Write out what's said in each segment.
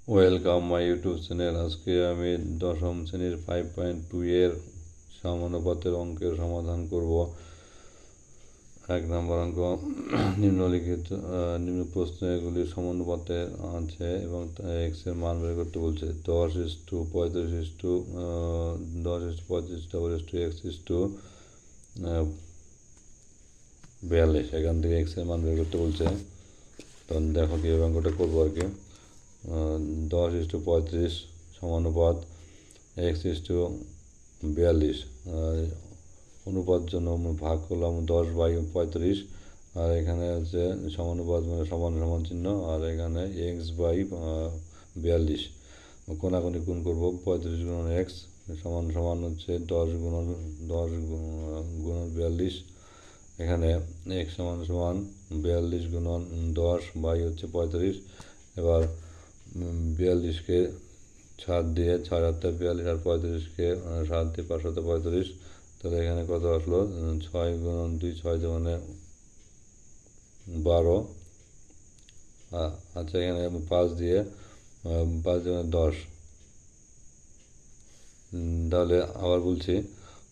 Welcome my YouTube channel. আজকে আমি দশম শ্রেণীর 5.2 এর সমানুপাতের অঙ্কের সমাধান করব। 1 নম্বর অঙ্ক নিম্নলিখিত নিম্ন প্রশ্ন এগুলির সমানুপাতে আছে এবং এক্স এর মান বের করতে বলছে। 10:35 এখান থেকে এক্স এর মান বের করতে বলছে। তখন দেখো কীভাবে অঙ্কটা করবো আর কি। 10:35 সমানুপাত x:42। অনুপাত জন্য ভাগ করলাম 10/35, আর এখানে হচ্ছে সমানুপাত মানে সমান সমান চিহ্ন, আর এখানে x/42 কোনাকুনি গুণ করবো। 35 গুণন এক্স সমান সমান হচ্ছে 10 গুণন 42। এখানে x সমান সমান 42 গুণন 10 বাই হচ্ছে 35। এবার 42কে 7 দিয়ে 6×42 আর 35কে 7 দিয়ে 5×35, তাহলে এখানে কত আসলো? 6 গুণন 2 6 মানে 12। আচ্ছা, এখানে 5 দিয়ে 10। তাহলে আবার বলছি,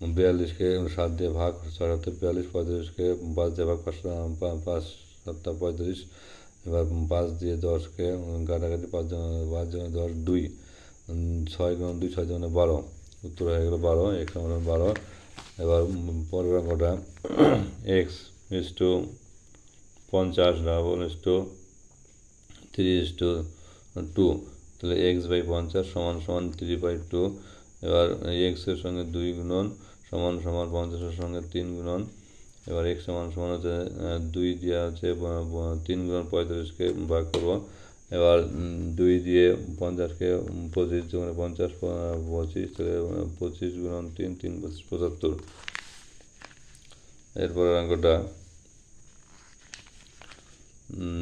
42কে 7 দিয়ে ভাগ 6×42, 35কে 5 দিয়ে ভাগ 5×7=35। এবার 5 দিয়ে 10কে কাটাকাটি 5×10 2। 6 গুণন 2 6 মানে 12, উত্তর হয়ে গেল 12, x সমান 12। এবার পরের অঙ্কটা x:50 3:2, তাহলে x/50 সমান সমান 3/2। এবার এক্সের সঙ্গে 2 গুণন সমান সমান 50-এর সঙ্গে 3 গুণন। এবার x সমান সমান হচ্ছে 2 দিয়ে হচ্ছে 3 গুণন 35কে ভাগ করবো। এবার 2 দিয়ে 50কে 25 মানে 50 25, তাহলে 25 গুণন 3 3 75। এরপরের অঙ্কটা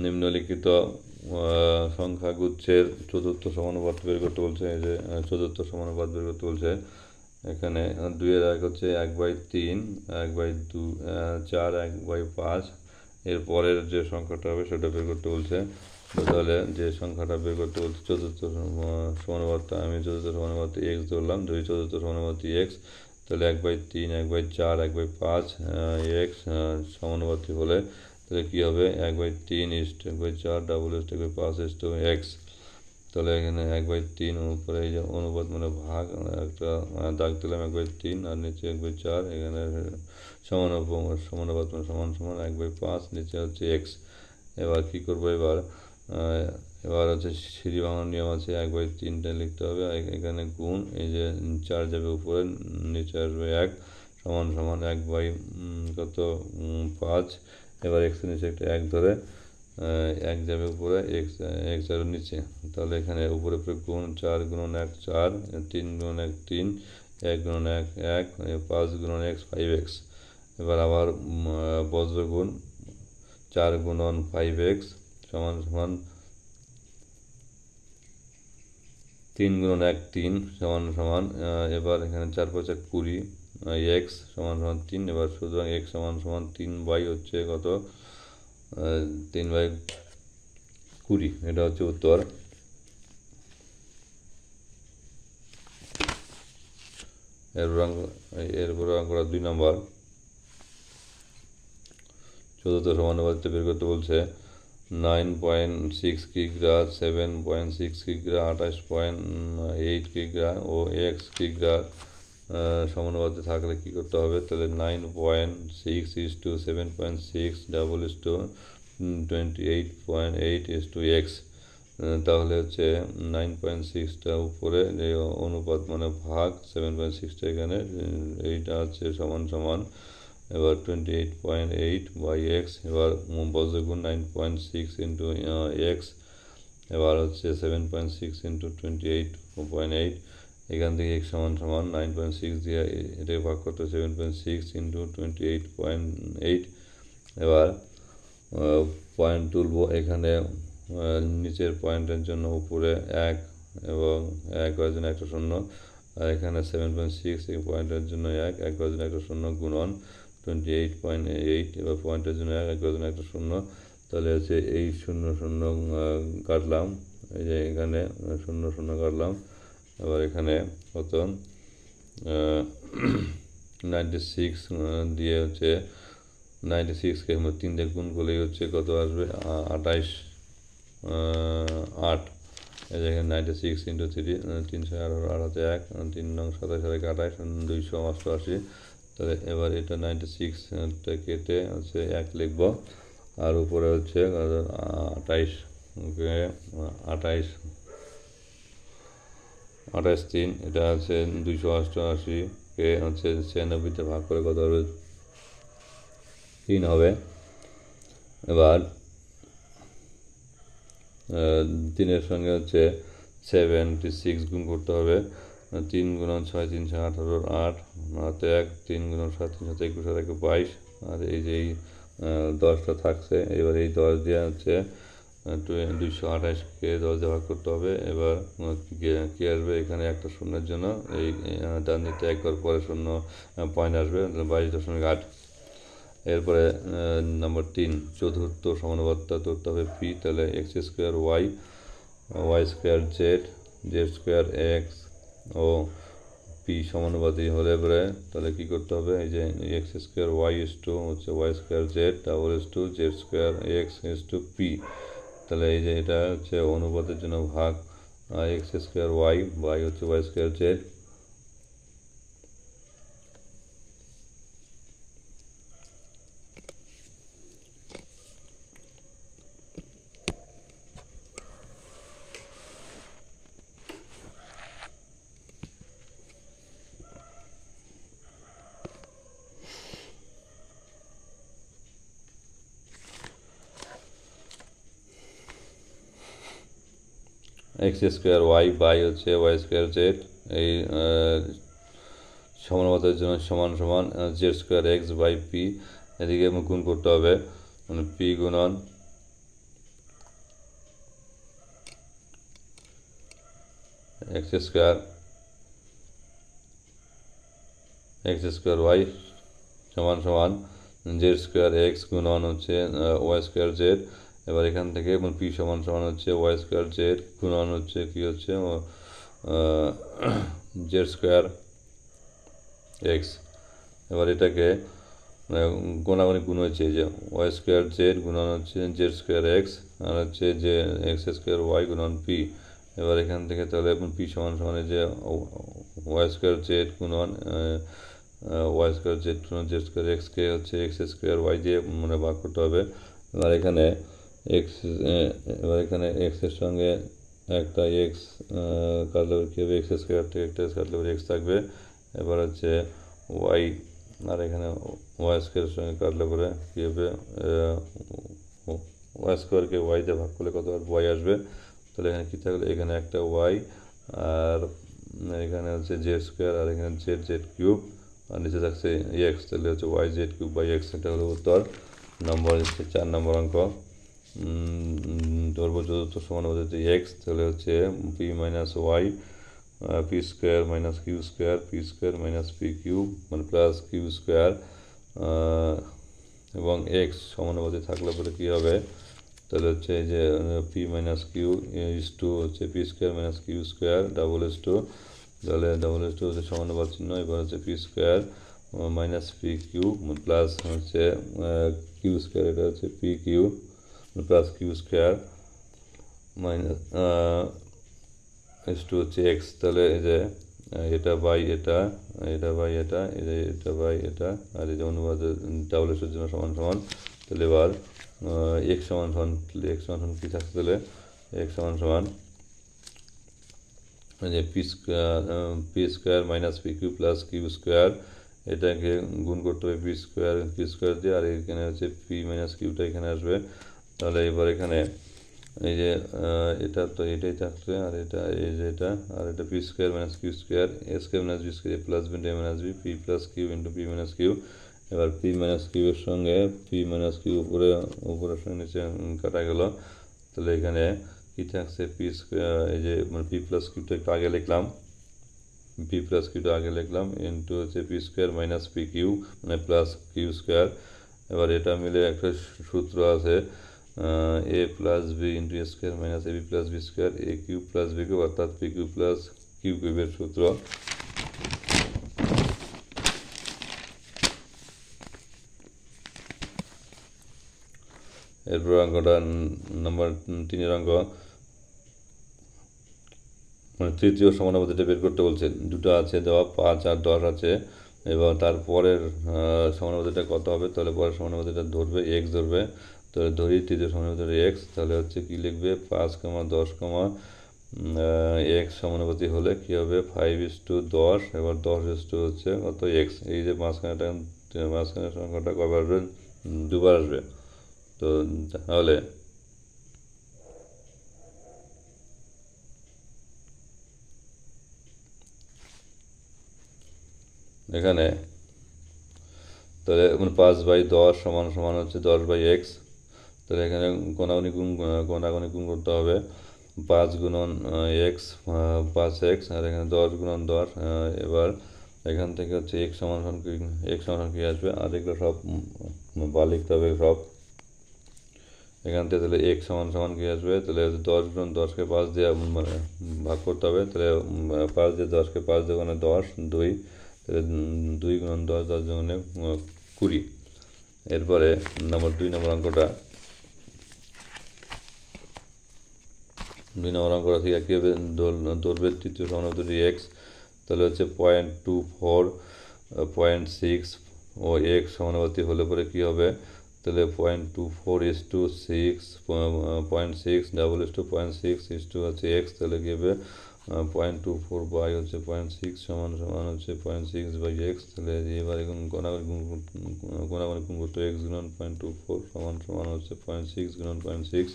নিম্নলিখিত সংখ্যাগুচ্ছের চতুর্থ সমানুপাত বের করতে বলছে। এই যে চতুর্থ সমানুপাত বের করতে বলছে। এখানে 2-এর 1 হচ্ছে 1/3, 1/2 4, 1/5। এরপরের যে সংখ্যাটা হবে সেটা বের করতে বলছে। তাহলে যে সংখ্যাটা বের করতে বলছে চতুর্থ সমানুপাতটা, আমি চতুর্থ সমানুপাতে এক্স ধরলাম। যদি চতুর্থ সমানুপাতে এক্স, তাহলে 1/3, 1/4, 1/5 এক্স সমানুপাতি হলে তাহলে কী হবে? 1/3 1/4 1/5 এক্স। তাহলে এখানে 1/3 উপরে এই যে অনুপাত মানে ভাগ, একটা দাগ দিলাম 1/3, আর নিচে 1/4। এখানে সমানুপাত মানে সমান সমান 1/5, নিচে হচ্ছে এক্স। এবার কী করবো? এবার হচ্ছে সিঁড়ি ভাঙানোর নিয়ম আছে, 1/3 লিখতে হবে। এখানে গুণ, এই যে 4 যাবে উপরে, নিচে আসবে 1 সমান সমান 1/5। এবার এক্সের নিচে একটা 1 ধরে 1 যাবে উপরে, এক্স যাবে নিচে। তাহলে এখানে উপরে গুণ 4 গুণন 1 4, 3 গুণন 1 3, 1 গুণন 1 1, 5 গুণন x 5x। এবার আবার বজ্রগুণ 4 গুণন 5x সমান সমান 3 গুণন 1 3 সমান সমান। এবার এখানে 4 5 20, এক্স সমান সমান 3। এবার সুতরাং এক্স সমান সমান 3 হচ্ছে কত? 3/20, এটা হচ্ছে উত্তর। এরপর অঙ্কটা 2 নম্বর। চতুর্থ সমানুপাতটা বের করতে বলছে। 9.6 কিগ্রা, 7.6 কিগ্রা, 28.8 কিগ্রা ও এক্স কিগ্রা সমানুপাতে থাকলে কী করতে হবে? তাহলে 9.6:7.6 28.8 তাহলে হচ্ছে 9.6টা উপরে যে অনুপাত মানে ভাগ, 7.6টা এখানে, এইটা হচ্ছে সমান সমান। এবার 28.8/x। এবার বজ্রগুণ 9.6 ইন্টু এক্স। এবার হচ্ছে 7.6 ইন্টু 28.8। এখান থেকে x সমান সমান 9.6 দিয়ে এটাকে ভাগ করতে 7.6 ইন্টু 28.8। এবার পয়েন্ট তুলবো। এখানে নিচের পয়েন্টের জন্য উপরে 1 এবং 1 করার জন্য একটা শূন্য, আর এখানে 7.6 এই পয়েন্টের জন্য 1 করার জন্য একটা শূন্য গুণন 28.8। এবার পয়েন্টের জন্য 1 করার জন্য একটা শূন্য, তাহলে হচ্ছে এই 0 0 কাটলাম, এই যে এখানে 0 0 কাটলাম। এবার এখানে কত 96 দিয়ে হচ্ছে 96কে 3 দিয়ে গুণ করলেই হচ্ছে কত আসবে 28 8। এই যে এখানে 96 ইন্টু 3 318 8 হাতে 1 3 নং 27 28 288। তাহলে এবার এটা 96টা কেটে হচ্ছে 1 লিখব, আর উপরে হচ্ছে 28 28 28 3, এটা আছে 288কে হচ্ছে 96তে ভাগ করে কত হবে 3 হবে। এবার 3-এর সঙ্গে হচ্ছে 76 গুণ করতে হবে। 3 গুণন 6 3 18 8 হাতে 1 3 গুণন 7 3 7 21 আর 1 22। আর এই যে 10টা থাকছে, এবার এই 10 দিয়ে হচ্ছে 228কে 10 দিয়ে ভাগ করতে হবে। এবার কি আসবে এখানে একটা শূন্যের জন্য এই ডান দিকটা একবার পরে শূন্য পয়েন্ট আসবে 22.8। এরপরে নাম্বার 3 চতুর্থ সমানুপাতটা ধরতে হবে পি। তাহলে x square y, y square z, z square x ও পি সমানুপাতি হলে পরে তাহলে কী করতে হবে, এই যে x square y is to হচ্ছে y square z double is to z square x is to p. তাহলে এই যে এটা হচ্ছে অনুপাতের জন্য ভাগ এক্স স্কোয়ার ওয়াই বাই হচ্ছে y square z. X square y by হচ্ছে ওয়াই স্কোয়ার জেড, এই সমানুপাতের জন্য সমান সমান Z square X by P. এদিকে গুণ করতে হবে, মানে পি গুণন এক্স স্কোয়ার ওয়াই সমান সমান জেড স্কোয়ার এক্স গুণন হচ্ছে ওয়াই স্কোয়ার জেড। এবার এখান থেকে পি সমান সমান হচ্ছে ওয়াই স্কোয়ার জেড গুণন হচ্ছে কি হচ্ছে জেড স্কোয়ার এক্স। এবার এটাকে গোনাগুনি গুণ হচ্ছে যে ওয়াই স্কোয়ার জেড গুণন হচ্ছে জেড স্কোয়ার এক্স আর হচ্ছে যে এক্স স্কোয়ার ওয়াই গুণন পি। এবার এখান থেকে তাহলে পি সমান সমান যে ওয়াই স্কোয়ার জেড গুণন ওয়াই স্কোয়ার জেড গুণন জেড স্কোয়ার এক্সকে হচ্ছে এক্স স্কোয়ার ওয়াই দিয়ে মানে ভাগ করতে হবে। এবার এখানে এক্সের সঙ্গে একটা এক্স কাটলে কী হবে, এক্স স্কোয়ার থেকে একটা কাটলে এক্স থাকবে। এবার হচ্ছে ওয়াই, আর এখানে ওয়াই স্কোয়ারের সঙ্গে কাটলে পরে কী হবে, ওয়াই স্কোয়ারকে ওয়াই দিয়ে ভাগ করলে কত ওয়াই আসবে। তাহলে এখানে কী থাকলে এখানে একটা ওয়াই, আর এখানে হচ্ছে জেড স্কোয়ার, আর এখানে জেড কিউব, আর নিচে থাকছে এক্স। তাহলে হচ্ছে Y Z cube by X, এটা হলো উত্তর। নম্বর হচ্ছে 4 নম্বর অঙ্ক। ধরবো চতুর্থ সমানুপাতে এক্স, তাহলে হচ্ছে P minus Y P square minus Q square P square minus P cube মানে প্লাস কিউ স্কোয়ার এবং এক্স সমানুপাতে থাকলে পরে কী হবে, তাহলে হচ্ছে যে P minus Q is to হচ্ছে P square minus Q square double is to, তাহলে ডাবল ইস টু হচ্ছে সমানুপাত চিহ্ন। এবার হচ্ছে P square minus P Q plus হচ্ছে কিউ স্কোয়ার, এটা হচ্ছে P Q plus Q square minus is to হচ্ছে এক্স। তাহলে এই যে এটা বাই এটা, এটা বাই এটা, এটা বাই এটা, আর এই যে অনুপাত ডাবল এসের জন্য সমান সমান। তাহলে এবার এক্স সমান সমান কী থাকছে, তাহলে এক্স সমান সমান যে P square minus P Q plus Q square, এটাকে গুণ করতে হবে পি স্কোয়ার দিয়ে, আর এখানে হচ্ছে পি মাইনাস কিউটা এখানে আসবে। তাহলে এবার এখানে এই যে এটা তো এটাই থাকছে, আর এটা এই যে এটা, আর এটা p square minus Q square a square minus b square plus B into a minus b p plus q into p minus q. এবার পি মাইনাস কিউয়ের সঙ্গে পি মাইনাস কিউ উপরের সঙ্গে নিচে কাটা গেল। তাহলে এখানে কী থাকছে পি স্কোয়ার, এই যে মানে পি প্লাস কিউটা একটু আগে লিখলাম, পি প্লাস কিউটা আগে লিখলাম ইন্টু হচ্ছে P square minus P Q মানে প্লাস কিউ স্কোয়ার। এবার এটা মিলে একটা সূত্র আছে A plus B into A square minus A B plus B square A cube plus B cube, অর্থাৎ পি কিউব প্লাস কিউ কিউবের সূত্র। এরপর অঙ্কটা নম্বর 3 অঙ্ক, মানে তৃতীয় সমানুপাতিটা বের করতে বলছে। দুটো আছে দেওয়া, 5 আর 10 আছে, এবং তারপরের সমানুপাতিটা কত হবে? তাহলে পরের সমানুপাতিটা ধরবে, এক্স ধরবে। তাহলে ধরি তৃতীয় সমানুপাতিটা এক্স, তাহলে হচ্ছে কি লিখবে? 5, 10, এক্স সমানুপাতি হলে কী হবে? 5:10, এবার 10 হচ্ছে কত? এক্স। এই যে মাঝখানের সংখ্যাটা কবার আসবে? দুবার আসবে। তো তাহলে এখানে তাহলে 5/10 সমান হচ্ছে 10/x। তাহলে এখানে কোনাগুনি গুণ করতে হবে। 5 গুণন এক্স, 5x, আর এখানে 10 গুণন 10। এবার এখান থেকে হচ্ছে x সমান কি আসবে? আর এগুলো সব বা লিখতে হবে সব এখান থেকে। তাহলে x সমান কি আসবে? তাহলে 10 গুণন 10কে 5 দিয়ে মানে ভাগ করতে হবে। তাহলে 5 দিয়ে 10কে 5 দিয়ে 10, 2। তাহলে 2 গুণন 10, 10 গুণে 20। এরপরে 2 নম্বর অঙ্কটা, 2 নম্বর অঙ্কটা থেকে কীভাবে ধরবে? তৃতীয় সমানুপাতি এক্স, তাহলে হচ্ছে 0.24, 0.6 ও এক্স সমানুপাতি হলে পরে কী হবে? তাহলে 0.24:6, 0.6 ডাবল টু 0.6 হচ্ছে এক্স। তাহলে কী হবে? 0.24 বাই হচ্ছে 0.6 সমান হচ্ছে 0.6/x। তাহলে এবার এখন কোনাগুনি গুণ করতে এক্স গুণন 0.24 সমান হচ্ছে 0.6 গুণন 0.6।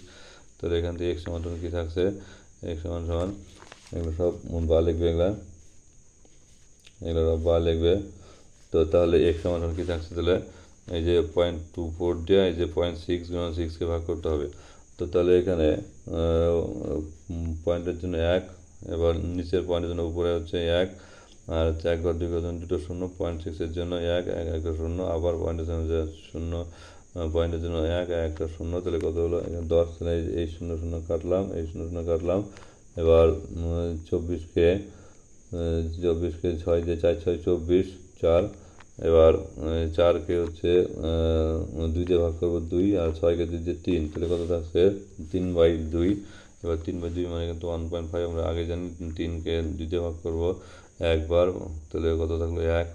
তাহলে এখান থেকে এক্স সমান কী থাকছে? এক্স সমান এগুলো সব বা লিখবে, এগুলো সব বা লিখবে। তো তাহলে এক্স সমান কী থাকছে? তাহলে এই যে 0.24 দিয়ে এই যে 0.6 গুণন 6কে ভাগ করতে হবে। তো তাহলে এখানে পয়েন্টের জন্য 1, এবার নিচের পয়েন্টের জন্য উপরে হচ্ছে 1, আর হচ্ছে 1 ঘর 2 ঘর জন্য 2টো শূন্য, 0.6-এর জন্য 1, 1 শূন্য, আবার পয়েন্টের জন্য 0, পয়েন্টের জন্য 1, 1 শূন্য। তাহলে কত হলো? 10। তাহলে এই 0 কাটলাম, এই 0 কাটলাম। এবার 24কে 6 দিয়ে 4, 6 24, 4। এবার 4কে হচ্ছে 2 দিয়ে ভাগ করবো 2, আর 6কে 2 দিয়ে 3। তাহলে কত থাকছে? 3/2। এবার 3/2 মানে কিন্তু 1.5। আমরা আগে জানি 3কে 2 দিয়ে ভাগ করবো একবার, তাহলে কত থাকলো? 1।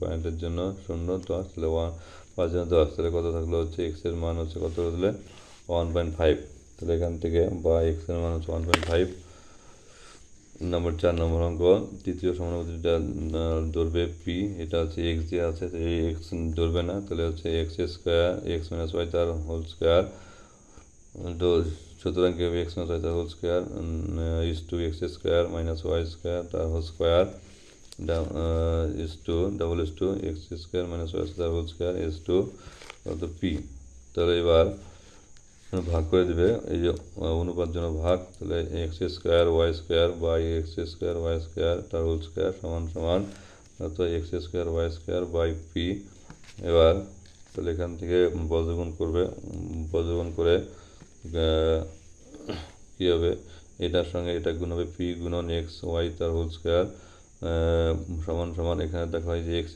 পয়েন্টের জন্য 0, 10। তাহলে 5 জন্য 10। তাহলে কত থাকলো? হচ্ছে এক্সের মান হচ্ছে কত? তাহলে 1.5। তাহলে এখান থেকে বা এক্সের মান হচ্ছে 1.5। 4 নম্বর অঙ্ক, তৃতীয় সমানুপাতিটা ধরবে পি। এটা হচ্ছে এক্স দিয়ে আছে, তো এই এক্স ধরবে না। তাহলে হচ্ছে x² x - y তার হোল স্কোয়ার। তো সুতরাং কি হবে? x - y তার whole square is to x² - y² তার whole square is to x² - y তার whole square is to p. তাহলে এবার ভাগ করে দেবে, এই যে অনুপাত জন্য ভাগ। তাহলে x² y² by x² y² তার হোল স্কোয়ার সমান তো x² y² বাই পি। এবার তাহলে এখান থেকে বজ্রগুণ করবে, বজ্রগুণ করে কী হবে? এটার সঙ্গে এটা গুণ হবে, পি গুণন x y তার হোল স্কোয়ার সমান এখানে দেখা হয় যে x²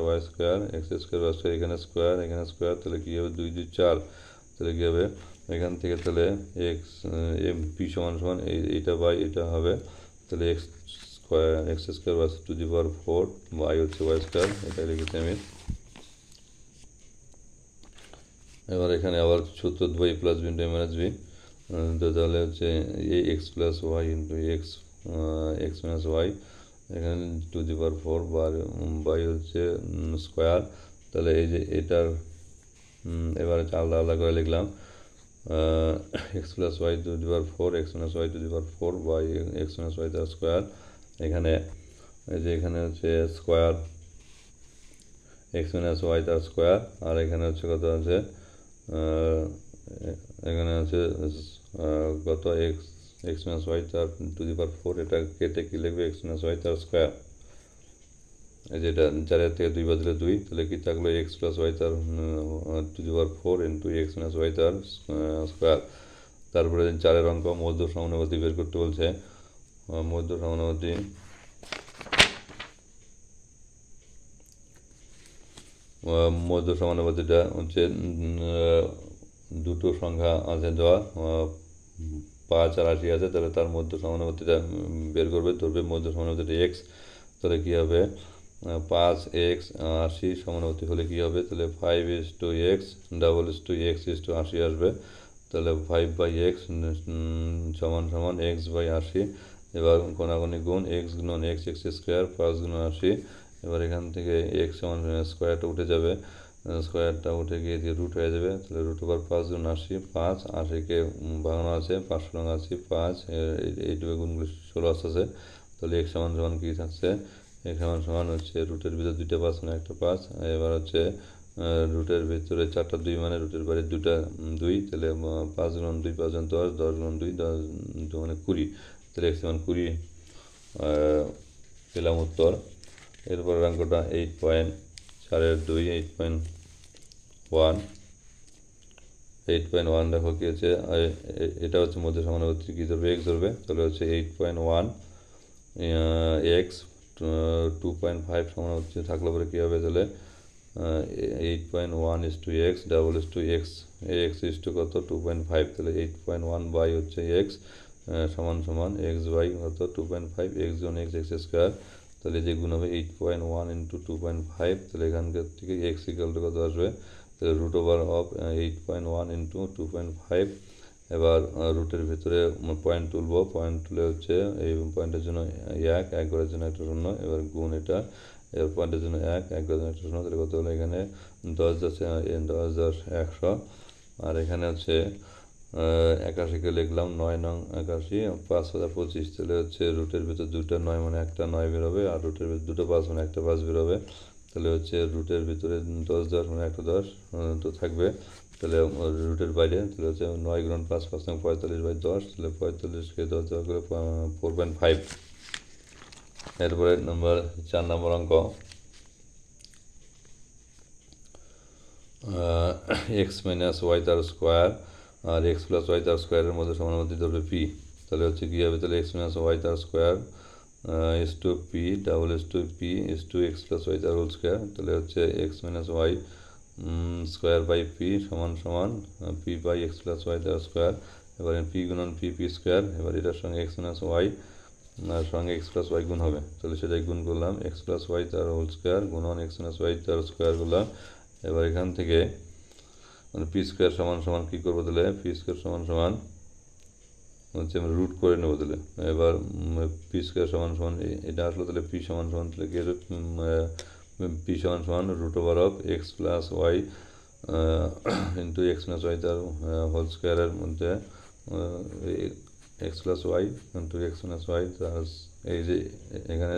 y² এখানে স্কোয়ার। তাহলে কী হবে? 2 2 4। তাহলে কী হবে? এখান থেকে তাহলে পি সমান এইটা বাই এটা হবে। তাহলে x² two the power 4 by হচ্ছে y², এটা লিখেছি আমি। এবার এখানে আবার সূত্র দেবো a + b * a - b। তো তাহলে হচ্ছে ax + y into x - y, এখানে টু দি পাওয়ার 4 বাই হচ্ছে স্কোয়ার। তাহলে এই যে এটার এবারে আলাদা আলাদা করে লিখলাম, x + y to the power 4 x - y to the power 4 by x - y তার স্কোয়ার। এখানে এই যে এখানে হচ্ছে স্কোয়ার x - y তার স্কোয়ার, আর এখানে হচ্ছে কত আছে? এখানে আছে কত? x - y তার টু দি পাওয়ার 4। এটা কেটে কী লিখবে? x - y তার স্কোয়ার। এই যেটা 4 থেকে 2 বাদ দিলে 2, তাহলে কি থাকলো এক্স প্লাস ওয়াই তার to the power 4 into x minus y তার স্কোয়ার। তারপরে 4 অঙ্ক মধ্য সমানুপাতি বের করতে বলছে। মধ্য সমানুপাতি সমানুপাতিটা হচ্ছে দুটো সংখ্যা আছে দেওয়া, 5 আর 80 আছে, তাহলে তার মধ্য সমানুপাতিটা বের করবে। ধরবে মধ্য সমানুপাতিটা এক্স, তাহলে কী হবে 5x 80 সমানুপাতি হলে কী হবে, তাহলে 5:x double two x two 80 আসবে। তাহলে 5/x সমান সমান x/80। এবার কোনাগুনি গুণ x গুণন x স্কোয়ার 5 গুণন 80। এবার এখান থেকে x সমান স্কোয়ারটা উঠে যাবে, স্কোয়ারটা উঠে গিয়ে রুট হয়ে যাবে। তাহলে রুট ওভার 5 গুণ 80, 5 80কে ভাঙানো আছে, 5 রঙ আছে 5, এইটুকু গুণগুলো 16 আসতেছে। তাহলে x সমান সমান কী থাকছে, x সমান সমান হচ্ছে রুটের ভিতরে 2টা 5 মানে একটা 5। এবার হচ্ছে রুটের ভিতরে 4টা 2 মানে রুটের বাইরে 2টা 2, তাহলে 5 গুণ 2 5 10, 10 গুণ 2 10 মানে 20। তাহলে x সমান 20 পেলাম উত্তর। এরপর অঙ্কটা 8.4-2 8.1 দেখো কী হচ্ছে, এটা হচ্ছে মধ্যে সমানুপাতি কী ধরবে, x ধরবে। তাহলে হচ্ছে 8.1 x 2.5 সমানুপাতি থাকলে পরে কী হবে, তাহলে 8.1:x ডাবল টু এক্স কত 2.5, তাহলে 8.1 বাই হচ্ছে x সমান সমান x বাই কত 2.5, x গুণ x স্কোয়ার। তাহলে যে গুণ হবে 8.1 ইন্টু 2.5, তাহলে এখানকার থেকে x ইকুয়াল টু কত আসবে, তাহলে রুট ওভার অফ 8.1 ইন্টু 2.5। এবার রুটের ভিতরে পয়েন্ট তুলবো, পয়েন্ট তুলে হচ্ছে এই পয়েন্টের জন্য 1 ঘরের জন্য একটা শূন্য, এবার গুণ এটা, এবার পয়েন্টের জন্য 1 ঘরের জন্য একটা শূন্য, তাহলে কত হলো এখানে 10 10 100। আর এখানে হচ্ছে 81কে লিখলাম 9 নং 81 5,025, তাহলে হচ্ছে রুটের ভিতর 2টা 9 মানে একটা 9 বেরোবে, আর রুটের ভিতর 2টা 5 মানে একটা 5 বেরোবে। তাহলে হচ্ছে রুটের ভিতরে 10 10 মানে একটা 10 তো থাকবে। তাহলে রুটের বাইরে তাহলে হচ্ছে 9 গুণ 5 5 নং 45/10, তাহলে 45কে 10 দেওয়া করে 4.5। এরপরে 4 নম্বর অঙ্ক, এক্স মাইনাস ওয়াই তার স্কোয়ার আর এক্স প্লাস ওয়াই তার স্কোয়ারের মধ্যে সমানুপাতি ধরবে পি। তাহলে হচ্ছে কী হবে, তাহলে এক্স মাইনাস ওয়াই তার square is to p double is to p is to x plus y তার হোল স্কোয়ার। তাহলে হচ্ছে x minus y square by p সমান সমান p by x plus y তার স্কোয়ার। এবার পি গুণন p p square, এবার এটার সঙ্গে এক্স মাইনাস ওয়াই আর সঙ্গে এক্স প্লাস ওয়াই গুণ হবে, তাহলে সেটাই গুণ করলাম, এক্স প্লাস ওয়াই তার হোল স্কোয়ার গুণন এক্স মাইনাস ওয়াই তার স্কোয়ার করলাম। এবার এখান থেকে মানে পি স্কোয়ার সমান সমান কী করবো, তাহলে পি স্কোয়ার সমান সমান হচ্ছে আমরা রুট করে নেবো। তাহলে এবার পি স্কোয়ার সমান সমান এটা আসলো, তাহলে পি সমান সমান তাহলে কী হবে, পি সমান সমান root over of x plus y into x minus y তার হোল স্কোয়ারের মধ্যে x plus y into x minus y তার এই যে এখানে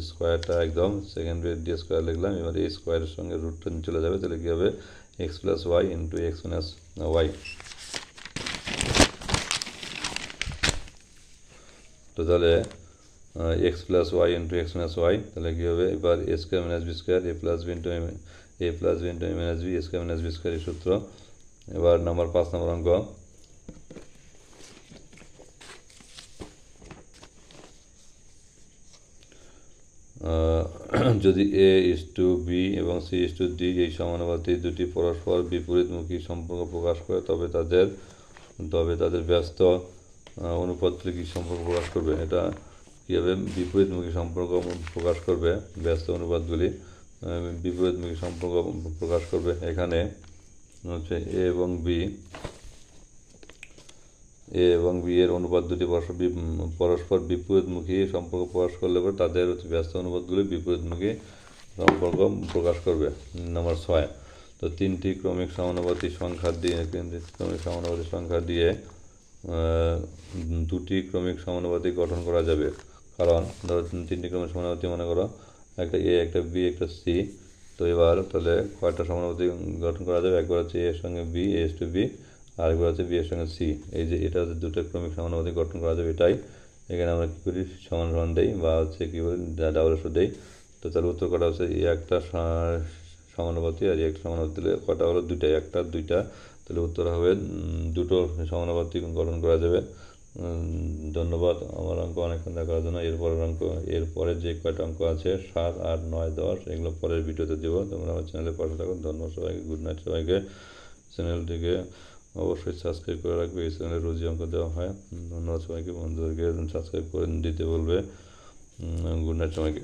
স্কোয়ারটা একদম সেকেন্ড ব্রেড দিয়ে স্কোয়ার লিখলাম। এবার এই স্কোয়ারের সঙ্গে রুটটা চলে যাবে, তাহলে কী হবে x plus y into x minus y. তো তাহলে x plus y into x minus y, তাহলে কী হবে, এবার a square minus b square a plus B into a plus B into a minus b square minus b square এই সূত্র। এবার 5 number অঙ্ক, যদি এ ইস টু বি এবং সি ইস টু ডি এই সমানুপাতি দুটি পরস্পর বিপরীতমুখী সম্পর্ক প্রকাশ করে তবে তাদের ব্যস্ত অনুপাতগুলি কী সম্পর্ক প্রকাশ করবে, এটা কীভাবে বিপরীতমুখী সম্পর্ক প্রকাশ করবে, ব্যস্ত অনুপাতগুলি বিপরীতমুখী সম্পর্ক প্রকাশ করবে। এখানে হচ্ছে এ এবং বি এর অনুপাত দুটি পরস্পর বিপরীতমুখী সম্পর্ক প্রকাশ করলে পরে তাদের হচ্ছে ব্যস্ত অনুপাতগুলি বিপরীতমুখী সম্পর্ক প্রকাশ করবে। 6, তো তিনটি ক্রমিক সমানুপাতিক সংখ্যা দিয়ে দুটি ক্রমিক সমানুপাতি গঠন করা যাবে। কারণ ধরো তিনটি ক্রমিক সমানুপাতি মনে করো একটা এ একটা বি একটা সি, তো এবার তাহলে কয়টা সমানুপাতি গঠন করা যাবে, একবার হচ্ছে এর সঙ্গে বি এস টু বি, আরেকবার হচ্ছে বি এর সঙ্গে সি। এই যে এটা হচ্ছে দুটো ক্রমিক সমানুপাতি গঠন করা যাবে, এটাই এখানে আমরা কী করি সমান সমান দেই বা হচ্ছে কী বলি ডাবল স্কোয়ার দেই। তো তো তাহলে উত্তর কটা হচ্ছে এই একটা সমানুপাতি আর এই একটা সমানুপাতি দিলে কটা হলো দুইটা, একটা দুইটা, তাহলে উত্তর হবে দুটো সমানুপাতি গঠন করা যাবে। ধন্যবাদ আমার অঙ্ক অনেকক্ষণ দেখার জন্য। এরপরে যে কয়টা অঙ্ক আছে 7, 8, 9, 10 এগুলো পরের ভিডিওতে দেবো। তোমরা আমার চ্যানেলে পাশে থাকো। ধন্যবাদ সবাইকে, গুড নাইট সবাইকে। চ্যানেলটিকে অবশ্যই সাবস্ক্রাইব করে রাখবে, এই চ্যানেলে রোজই অঙ্ক দেওয়া হয়। ধন্যবাদ সবাইকে, বন্ধুদেরকে সাবস্ক্রাইব করে দিতে বলবে। গুড নাইট সবাইকে।